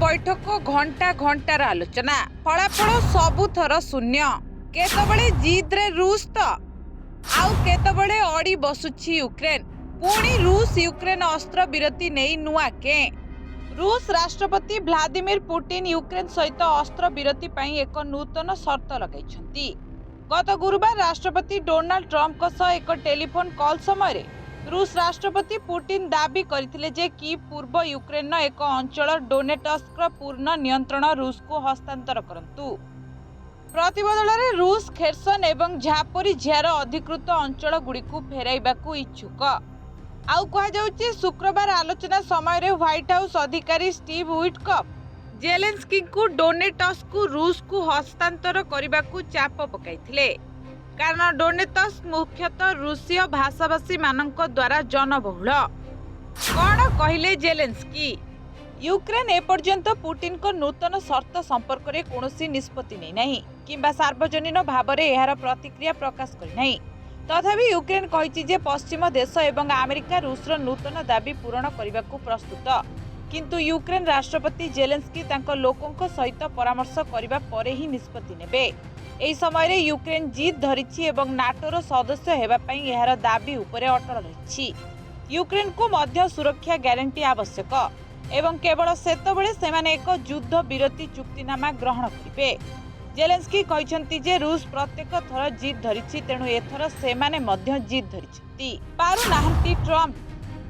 बैठक घंटा घंटार आलोचना फलाफल सबुथर शून्य केतबळे जिद्रे रूस तो आउ केतबळे अड़ी बसुछि यूक्रेन पुणी रूस यूक्रेन अस्त्र विरति नहीं नुआ के रूस राष्ट्रपति व्लादिमीर पुतिन यूक्रेन सहित अस्त्र विरति पई एक नूतन शर्त लगाइछंती। गत गुरुवार राष्ट्रपति डोनाल्ड ट्रंप एक टेलीफोन कॉल समय रूस राष्ट्रपति पुतिन दाबी करथिले जे कि पूर्व यूक्रेन एक अंचल डोनेट्स्क पूर्ण नियंत्रण रूस को हस्तांतर करंतु। प्रतिबदल रे रूस खेर्सन एवं झापोरिझियार अधिकृत अंचल गुड़ी को फेराइबाकू इच्छुक। आउ कहा जाउछि शुक्रवार आलोचना समय रे व्हाइट हाउस अधिकारी स्टीव विटकॉफ जेलेंस्की को डोनेट्स्क रूस को हस्तांतर करबाकू चाप पकाइथिले कारण डोनेट्स्क मुख्यतः रूसीय भाषाभाषी मानक द्वारा जनबहुल। कौन कहले जेलेंस्की यूक्रेन एपर्यंत पुतिन को नूतन शर्त संपर्क में कौनसी निष्पत्ति नहीं नहीं किंबा सार्वजनिक भाव में यार प्रतिक्रिया प्रकाश करना। तथापि यूक्रेन कहिछि जे पश्चिम देश एवं अमेरिका रूसर नूतन दाबी पूरण करने को प्रस्तुत किंतु यूक्रेन राष्ट्रपति जेलेंस्की तांको लोकों सहित परामर्श करने पर ही निष्पत्ति नेबे। एही समय यूक्रेन जिद धरिछि एवं नाटोर सदस्य हेबा पई यार दाबी उपरे अटल रहिछि। यूक्रेन को मध्य सुरक्षा ग्यारंटी आवश्यक एवं केवल सेतबेले सेमाने एक युद्ध विरति चुक्तिनामा ग्रहण करिवे। जेलेंस्की कहिसंती जे रूस प्रत्येक थर जिद धरिछि तेणु एथर सेमाने मध्य जिद धरिछंती पारु नाहंती ट्रंप।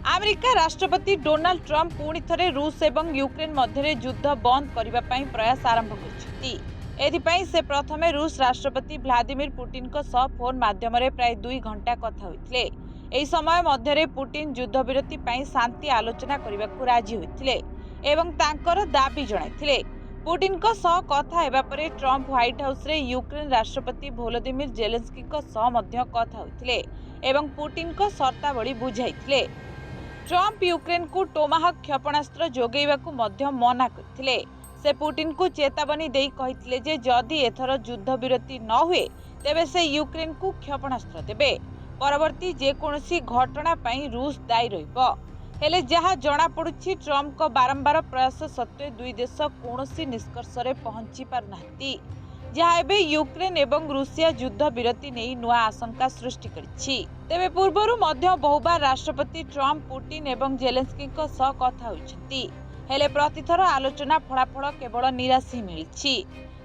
अमेरिका राष्ट्रपति डोनाल्ड ट्रंप पुणी थरे रूस एवं यूक्रेन मध्य युद्ध बंद करने प्रयास आरंभ कर एथिपाई से प्रथमे रूस राष्ट्रपति व्लादिमीर पुतिन को सह फोन माध्यम प्राय 2 घंटा कथा होइथिले। एही समय मध्य पुतिन युद्ध विरति पाई शांति आलोचना करने को राजी होइथिले एवं तांकर दाबी जणाइथिले। पुतिन को सह कथा हेबा परे ट्रंप व्हाइट हाउस रे यूक्रेन राष्ट्रपति वोलोदिमीर जेलेंस्की को सह मध्य कथा होइथिले एवं पुतिन को शर्तावली बुझाइथिले। ट्रंप यूक्रेन को टोमाहक क्षेपणास्त्र जोगैबाकू मध्य मना करथिले। से पुतिन को चेतावनी देई कहिथिले जे जदि एथर युद्ध विरति न हुए तेबे से यूक्रेन को क्षेपणास्त्र देबे। परवर्ती जेकोसी घटना पई रूस दायी रहिबो। हेले जहा जणा पड़ुछि ट्रंप को बारंबार प्रयास सत्वे दुई देश कोनोसी निष्कर्ष रे पहुंची पार नाहंती जहा एबे यूक्रेन एवं रूसिया युद्ध विरति नहीं नुआ आशंका सृष्टि करिछि। तेबे पूर्वरु मध्य बहुबार राष्ट्रपति ट्रंप पुतिन एवं जेलेंस्की को सह कथा होइछंती हेले प्रतिथर आलोचना फलाफल केवल निराशी मिलिछि।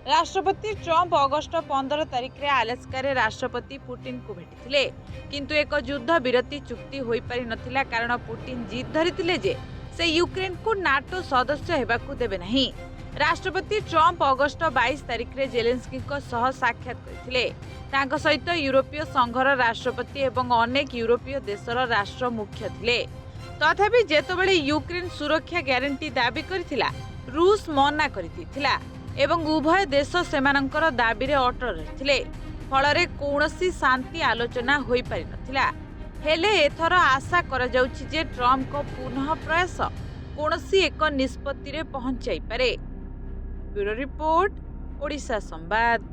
राष्ट्रपति ट्रंप अगस्त 15 तारिख रे अलास्का रे राष्ट्रपति पुतिन को भेटिथिले किंतु एक युद्ध विरति चुक्ति होई पारि नथिला कारण पुतिन जिद धरिथिले जे से यूक्रेन को नाटो सदस्य हेबाकू देबे नहीं। राष्ट्रपति ट्रंप अगस्त 22 तारिख रे जेलेंस्की को सह साक्षात करथिले। तांको सहित यूरोपीय संघर राष्ट्रपति एवं अनेक यूरोपीय देशर राष्ट्र मुख्य थिले। तथापि जेतबेले यूक्रेन सुरक्षा ग्यारंटी दाबी करथिला रूस मना करथिला एवं उभय देश सेमानंकर दाबी रे अटल रहिथिले फलरे कोनोसी शांति आलोचना होई पारि नथिला। हेले एथर आशा करा जाउछि जे ट्रंप को पुनः प्रयास कोनोसी एक निष्पत्ति रे पहुंचाई पारे। ब्यूरो रिपोर्ट ओडिशा संवाद।